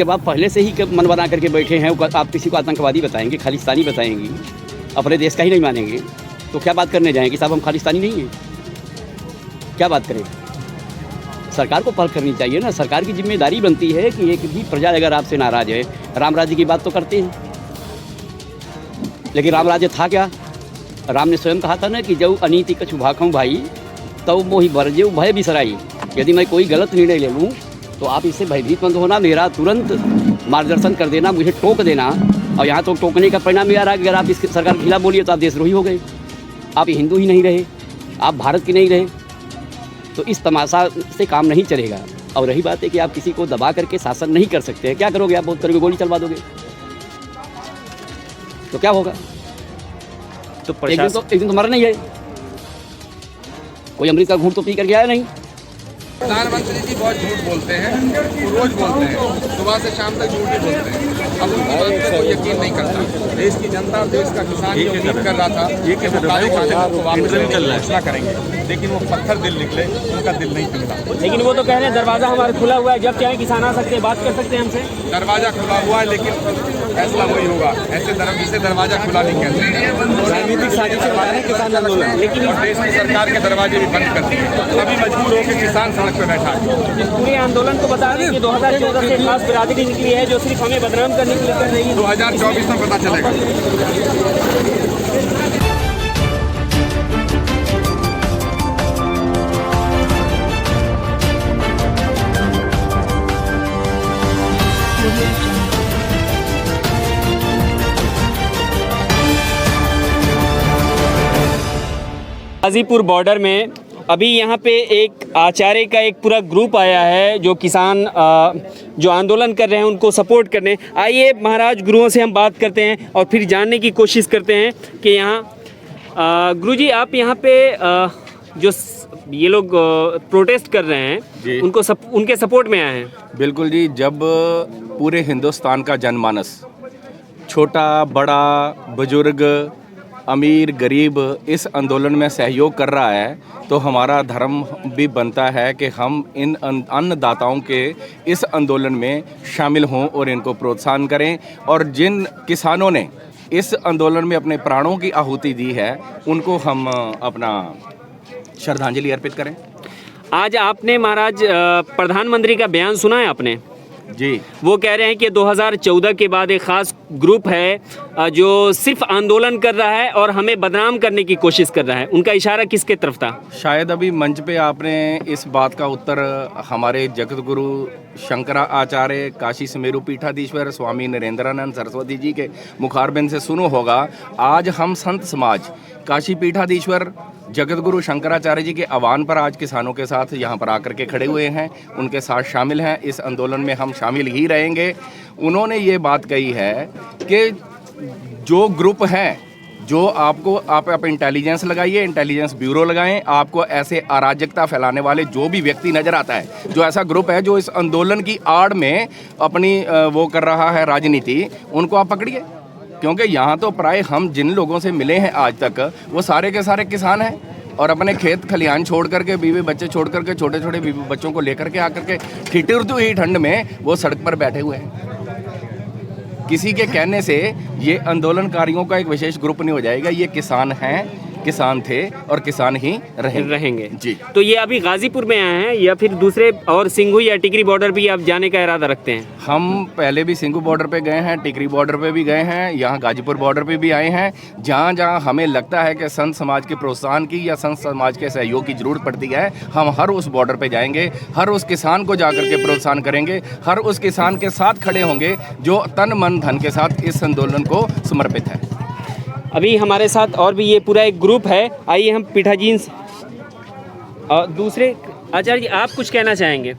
जब आप पहले से ही मन बना करके बैठे हैं, आप किसी को आतंकवादी बताएंगे, खालिस्तानी बताएंगी, अपने देश का ही नहीं मानेंगे, तो क्या बात करने जाएंगे साहब हम खालिस्तानी नहीं हैं? क्या बात करें? सरकार को पहल करनी चाहिए ना। सरकार की जिम्मेदारी बनती है कि एक भी प्रजा अगर आपसे नाराज़ है, राम राज्य की बात तो करते हैं, लेकिन राम राज्य था क्या? राम ने स्वयं कहा था ना कि जब अनीति कछु भाखऊं भाई तब मोहि बरजे भय बिसराई। यदि मैं कोई गलत निर्णय ले लूँ तो आप इससे भयभीत मत होना, मेरा तुरंत मार्गदर्शन कर देना, मुझे टोक देना। और यहाँ तो टोकने का परिणाम ये आ रहा है कि अगर आप इस सरकार के खिलाफ बोलिए तो आप देशद्रोही हो गए, आप हिंदू ही नहीं रहे, आप भारत के नहीं रहे। तो इस तमाशा से काम नहीं चलेगा। और रही बात है कि आप किसी को दबा करके शासन नहीं कर सकते हैं, क्या करोगे आप? बहुत करोगे, गोली चलवा दोगे तो क्या होगा? तो एक दिन तो मरना ही है। कोई अमृत का घूंट तो पी करके आया नहीं। प्रधानमंत्री जी बहुत झूठ बोलते हैं, रोज बोलते हैं, सुबह से शाम तक झूठ ही बोलते हैं। अब उनकी बात पे कोई यकीन नहीं करता। देश की जनता, देश का किसान जो उम्मीद कर रहा था कि वो काले कानून को वापस लेने की घोषणा करेंगे, लेकिन वो पत्थर दिल निकले, उनका दिल नहीं पिघला। लेकिन वो तो कह रहे हैं दरवाजा हमारा खुला हुआ है, जब चाहे किसान आ सकते हैं, बात कर सकते हैं हमसे। दरवाजा खुला हुआ है, लेकिन फैसला वही होगा। इसे दरवाजा खुला नहीं कहते। राजनीतिक साजिश से बता रहे हैं किसान आंदोलन, लेकिन देश की सरकार के दरवाजे भी बंद कर दिए, अभी मजबूर होकर किसान सड़क पर बैठा है। इस पूरे आंदोलन को बता रहे हैं कि 2014 से खास बिरादरी निकली है जो सिर्फ हमें बदनाम करने के लिए कर रही है। 2024 में पता चलेगा। गाजीपुर बॉर्डर में अभी यहाँ पे एक आचार्य का एक पूरा ग्रुप आया है जो किसान जो आंदोलन कर रहे हैं उनको सपोर्ट करने। आइए महाराज गुरुओं से हम बात करते हैं और फिर जानने की कोशिश करते हैं कि यहाँ गुरुजी आप यहाँ पे जो ये लोग प्रोटेस्ट कर रहे हैं उनके सपोर्ट में आए हैं। बिल्कुल जी। जब पूरे हिंदुस्तान का जनमानस, छोटा बड़ा बुजुर्ग अमीर गरीब इस आंदोलन में सहयोग कर रहा है, तो हमारा धर्म भी बनता है कि हम इन अन्नदाताओं के इस आंदोलन में शामिल हों और इनको प्रोत्साहन करें। और जिन किसानों ने इस आंदोलन में अपने प्राणों की आहुति दी है उनको हम अपना श्रद्धांजलि अर्पित करें। आज आपने महाराज प्रधानमंत्री का बयान सुना है आपने? जी। वो कह रहे हैं कि 2014 के बाद एक खास ग्रुप है जो सिर्फ आंदोलन कर रहा है और हमें बदनाम करने की कोशिश कर रहा है। उनका इशारा किसके तरफ था? शायद अभी मंच पे आपने इस बात का उत्तर हमारे जगत गुरु शंकरा आचार्य काशी सुमेरु पीठाधीश्वर स्वामी नरेंद्रानंद सरस्वती जी के मुखारबिंद से सुनो होगा। आज हम संत समाज काशी पीठाधीश्वर जगत गुरु शंकराचार्य जी के आह्वान पर आज किसानों के साथ यहाँ पर आकर के खड़े हुए हैं, उनके साथ शामिल हैं। इस आंदोलन में हम शामिल ही रहेंगे। उन्होंने ये बात कही है कि जो ग्रुप हैं, जो आप इंटेलिजेंस लगाइए, इंटेलिजेंस ब्यूरो लगाएं, आपको ऐसे अराजकता फैलाने वाले जो भी व्यक्ति नज़र आता है, जो ऐसा ग्रुप है जो इस आंदोलन की आड़ में अपनी वो कर रहा है राजनीति, उनको आप पकड़िए। क्योंकि यहाँ तो प्राय हम जिन लोगों से मिले हैं आज तक वो सारे के सारे किसान हैं और अपने खेत खलिहान छोड़ करके, बीवी बच्चे छोड़ करके, छोटे छोटे बीवी बच्चों को लेकर के आकर के ठिठुरती हुई ठंड में वो सड़क पर बैठे हुए हैं। किसी के कहने से ये आंदोलनकारियों का एक विशेष ग्रुप नहीं हो जाएगा। ये किसान हैं, किसान थे और किसान ही रहेंगे जी। तो ये अभी गाजीपुर में आए हैं या फिर दूसरे और सिंघू या टिकरी बॉर्डर भी आप जाने का इरादा रखते हैं? हम पहले भी सिंघू बॉर्डर पे गए हैं, टिकरी बॉर्डर पे भी गए हैं, यहाँ गाजीपुर बॉर्डर पे भी आए हैं। जहाँ जहाँ हमें लगता है कि संत समाज के प्रोत्साहन की या संत समाज के सहयोग की जरूरत पड़ती है, हम हर उस बॉर्डर पे जाएंगे, हर उस किसान को जाकर के प्रोत्साहन करेंगे, हर उस किसान के साथ खड़े होंगे जो तन मन धन के साथ इस आंदोलन को समर्पित है। अभी हमारे साथ और भी ये पूरा एक ग्रुप है। आइए हम पीठाजी और दूसरे आचार्य जी, आप कुछ कहना चाहेंगे?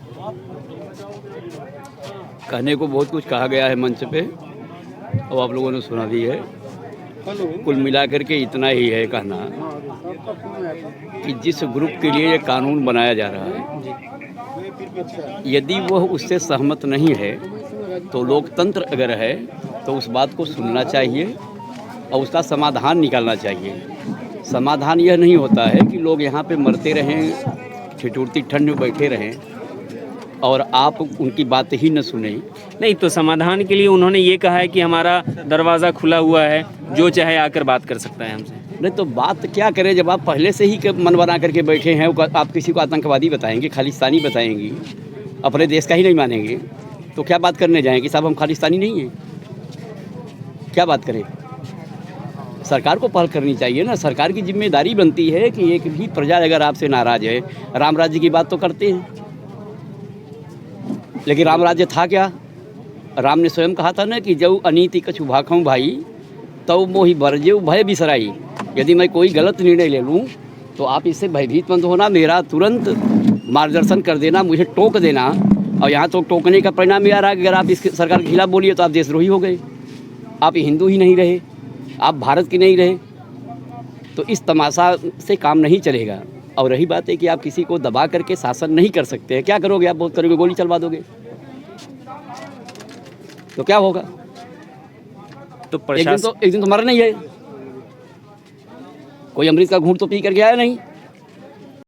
कहने को बहुत कुछ कहा गया है मंच पे और आप लोगों ने सुना भी है। कुल मिलाकर के इतना ही है कहना कि जिस ग्रुप के लिए ये कानून बनाया जा रहा है, यदि वह उससे सहमत नहीं है तो लोकतंत्र अगर है तो उस बात को सुनना चाहिए और उसका समाधान निकालना चाहिए। समाधान यह नहीं होता है कि लोग यहाँ पे मरते रहें, ठिठुरती ठंड में बैठे रहें और आप उनकी बात ही न सुने। नहीं तो समाधान के लिए उन्होंने ये कहा है कि हमारा दरवाज़ा खुला हुआ है, जो चाहे आकर बात कर सकता है हमसे। नहीं तो बात क्या करें जब आप पहले से ही मन बना करके बैठे हैं। आप किसी को आतंकवादी बताएंगे, खालिस्तानी बताएंगी, अपने देश का ही नहीं मानेंगे, तो क्या बात करने जाएंगे? साहब हम खालिस्तानी नहीं हैं, क्या बात करें? सरकार को पहल करनी चाहिए ना। सरकार की जिम्मेदारी बनती है कि एक भी प्रजा अगर आपसे नाराज़ है, राम राज्य की बात तो करते हैं, लेकिन राम राज्य था क्या? राम ने स्वयं कहा था ना कि जब अनीति कछु भाखऊं भाई तब मोहि बरजेऊ भय बिसराई। यदि मैं कोई गलत निर्णय ले लूँ तो आप इससे भयभीत मत होना, मेरा तुरंत मार्गदर्शन कर देना, मुझे टोक देना। और यहाँ तो टोकने का परिणाम ये आ रहा है कि अगर आप इस सरकार के खिलाफ बोलिए तो आप देशद्रोही हो गए, आप हिंदू ही नहीं रहे, आप भारत के नहीं रहे। तो इस तमाशा से काम नहीं चलेगा। और रही बात है कि आप किसी को दबा करके शासन नहीं कर सकते हैं। क्या करोगे आप? बहुत करोगे, गोली चलवा दोगे तो क्या होगा? तो एक दिन तो मरना ही है। कोई अमृत का घूंट तो पी करके आया नहीं।